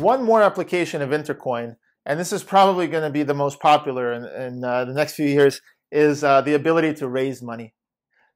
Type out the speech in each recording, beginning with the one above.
one more application of Intercoin, and this is probably going to be the most popular in the next few years, is the ability to raise money.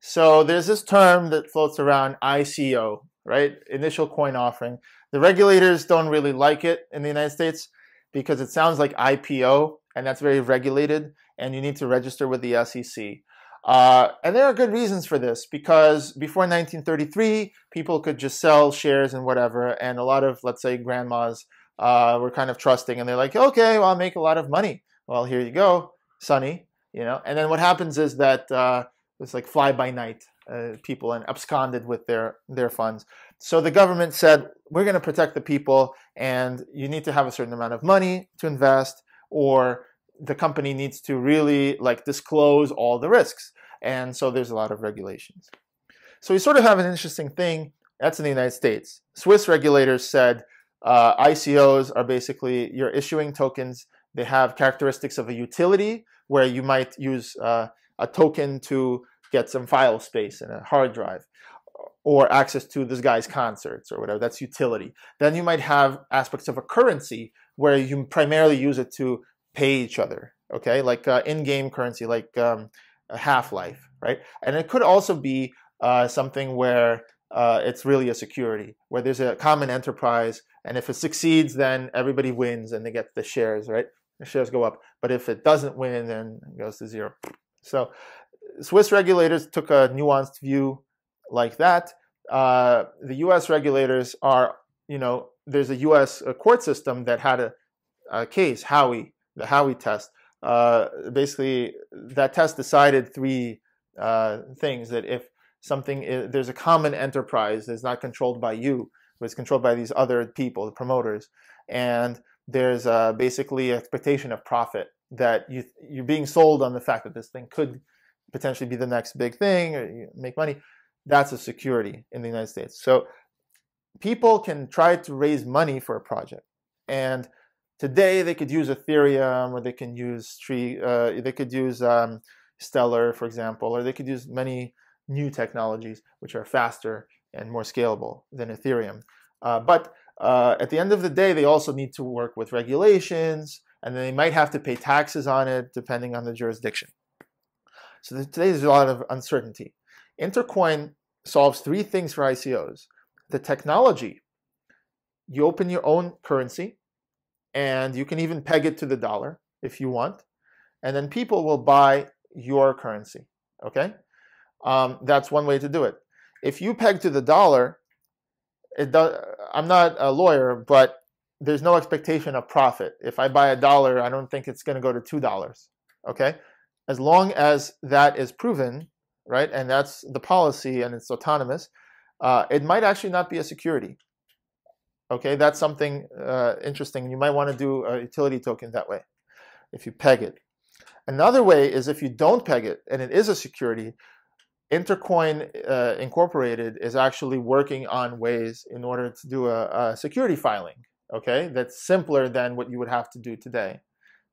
So there's this term that floats around, ICO, right? Initial coin offering. The regulators don't really like it in the United States because it sounds like IPO, and that's very regulated, and you need to register with the SEC. And there are good reasons for this, because before 1933, people could just sell shares and whatever, and a lot of, let's say, grandmas were kind of trusting, and they're like, okay, well, I'll make a lot of money. Well, here you go, Sonny, you know. And then what happens is that it's like fly-by-night people and absconded with their funds. So the government said, we're going to protect the people, and you need to have a certain amount of money to invest, or the company needs to really like disclose all the risks. And so there's a lot of regulations. So we sort of have an interesting thing. That's in the United States. Swiss regulators said ICOs are basically, you're issuing tokens. They have characteristics of a utility, where you might use a token to get some file space in a hard drive, or access to this guy's concerts or whatever. That's utility. Then you might have aspects of a currency, where you primarily use it to pay each other, okay? Like in-game currency, like a Half-Life, right? And it could also be something where it's really a security, where there's a common enterprise, and if it succeeds, then everybody wins and they get the shares, right? The shares go up. But if it doesn't win, then it goes to zero. So Swiss regulators took a nuanced view like that. The US regulators are, you know, there's a US court system that had a case, Howey, the Howey Test. Basically, that test decided three things: that if something there's a common enterprise that's not controlled by you, but it's controlled by these other people, the promoters, and there's basically expectation of profit, that you're being sold on the fact that this thing could potentially be the next big thing, or you make money. That's a security in the United States. So people can try to raise money for a project, and today they could use Ethereum, or they can use Stellar, for example, or they could use many new technologies which are faster and more scalable than Ethereum. But at the end of the day, they also need to work with regulations, and they might have to pay taxes on it depending on the jurisdiction. So today there's a lot of uncertainty. Intercoin solves three things for ICOs. The technology: you open your own currency, and you can even peg it to the dollar if you want, and then people will buy your currency, okay? That's one way to do it. If you peg to the dollar, I'm not a lawyer, but there's no expectation of profit. If I buy $1, I don't think it's going to go to $2, okay? As long as that is proven, right, and that's the policy and it's autonomous, it might actually not be a security. Okay, that's something interesting. You might want to do a utility token that way, if you peg it. Another way is if you don't peg it and it is a security. Intercoin Incorporated is actually working on ways in order to do a security filing, okay, that's simpler than what you would have to do today.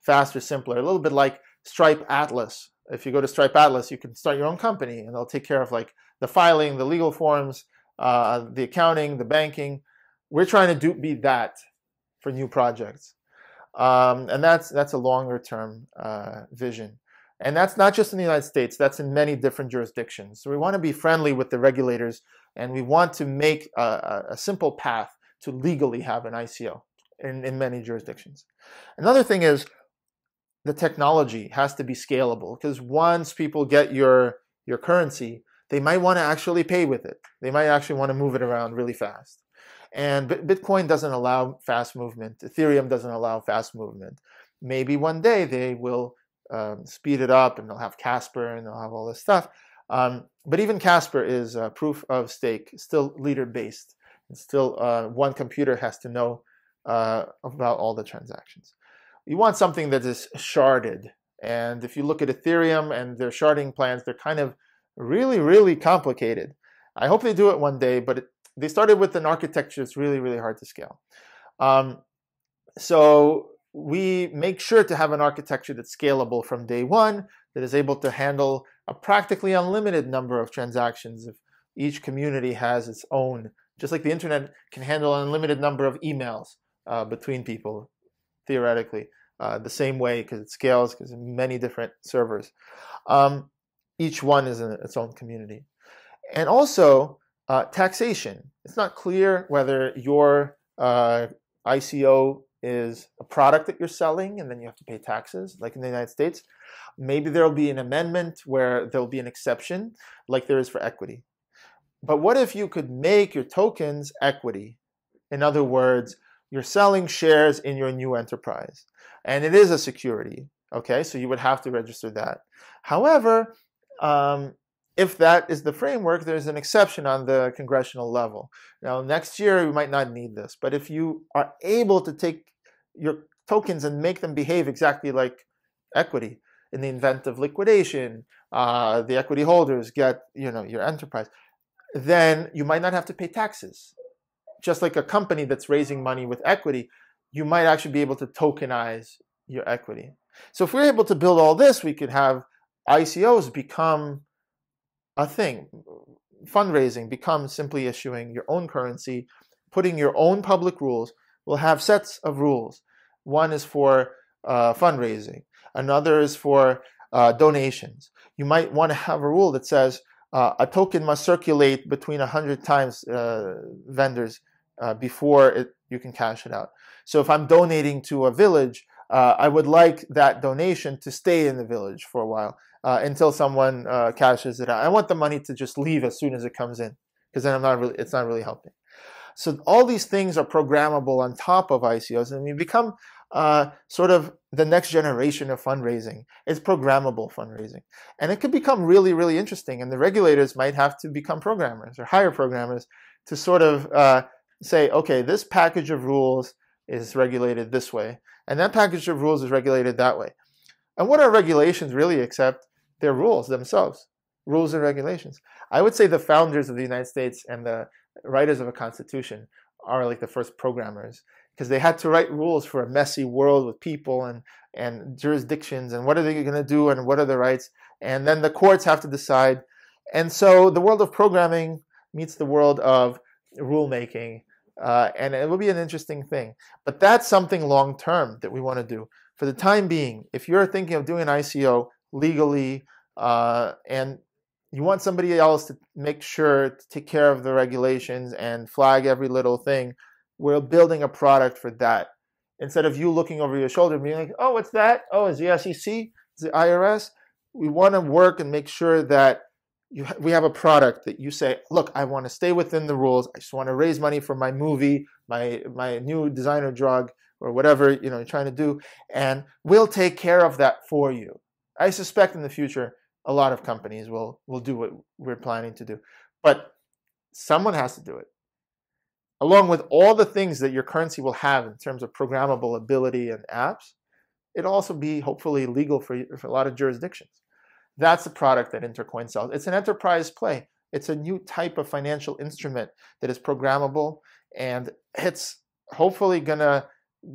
Faster, simpler, a little bit like Stripe Atlas. If you go to Stripe Atlas, you can start your own company, and they'll take care of like the filing, the legal forms, the accounting, the banking. We're trying to be that for new projects, and that's a longer term vision. And that's not just in the United States, that's in many different jurisdictions. So we want to be friendly with the regulators, and we want to make a simple path to legally have an ICO in many jurisdictions. Another thing is the technology has to be scalable, because once people get your currency, they might want to actually pay with it. They might actually want to move it around really fast. And Bitcoin doesn't allow fast movement. Ethereum doesn't allow fast movement. Maybe one day they will speed it up, and they'll have Casper, and they'll have all this stuff. But even Casper is proof of stake, still leader based. It's still one computer has to know about all the transactions. You want something that is sharded. And if you look at Ethereum and their sharding plans, they're kind of really, really complicated. I hope they do it one day, but they started with an architecture that's really, really hard to scale. So we make sure to have an architecture that's scalable from day one, that is able to handle a practically unlimited number of transactions if each community has its own. Just like the internet can handle an unlimited number of emails, between people, theoretically, the same way, because it scales, because many different servers. Each one is in its own community. And also, taxation. It's not clear whether your ICO is a product that you're selling and then you have to pay taxes, like in the United States. Maybe there'll be an amendment where there'll be an exception, like there is for equity. But what if you could make your tokens equity? In other words, you're selling shares in your new enterprise, and it is a security, okay? So you would have to register that. However, if that is the framework, there's an exception on the congressional level. Now, next year, we might not need this, but if you are able to take your tokens and make them behave exactly like equity in the event of liquidation, the equity holders get, your enterprise, then you might not have to pay taxes. Just like a company that's raising money with equity, you might actually be able to tokenize your equity. So if we're able to build all this, we could have ICOs become a thing. Fundraising becomes simply issuing your own currency, putting your own public rules. We'll have sets of rules. One is for fundraising. Another is for donations. You might want to have a rule that says a token must circulate between 100 times vendors before you can cash it out. So if I'm donating to a village, I would like that donation to stay in the village for a while until someone cashes it out. I want the money to just leave as soon as it comes in, because then it's not really helping. So all these things are programmable on top of ICOs, and we become sort of the next generation of fundraising. It's programmable fundraising. And it could become really, really interesting. And the regulators might have to become programmers or hire programmers to sort of say, okay, this package of rules is regulated this way, and that package of rules is regulated that way. And what are regulations really except they're rules themselves, rules and regulations? I would say the founders of the United States and the writers of a constitution are like the first programmers, because they had to write rules for a messy world with people and jurisdictions, and what are they going to do and what are the rights, and then the courts have to decide. And so the world of programming meets the world of rulemaking, and it will be an interesting thing. But that's something long-term that we want to do. For the time being, if you're thinking of doing an ICO legally and you want somebody else to make sure to take care of the regulations and flag every little thing, we're building a product for that. Instead of you looking over your shoulder and being like, oh, what's that? Oh, is the SEC? Is the IRS? We want to work and make sure that we have a product that you say, look, I want to stay within the rules. I just want to raise money for my movie, my new designer drug, or whatever you're trying to do, and we'll take care of that for you. I suspect in the future, a lot of companies will do what we're planning to do. But someone has to do it. Along with all the things that your currency will have in terms of programmable ability and apps, it'll also be hopefully legal for a lot of jurisdictions. That's the product that Intercoin sells. It's an enterprise play. It's a new type of financial instrument that is programmable, and it's hopefully going to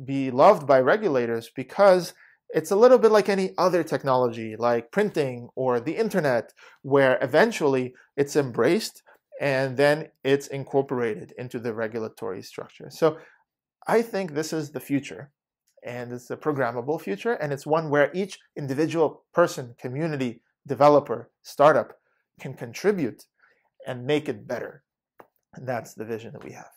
be loved by regulators because it's a little bit like any other technology, like printing or the internet, where eventually it's embraced and then it's incorporated into the regulatory structure. So I think this is the future, and it's a programmable future, and it's one where each individual person, community, developer, startup can contribute and make it better. And that's the vision that we have.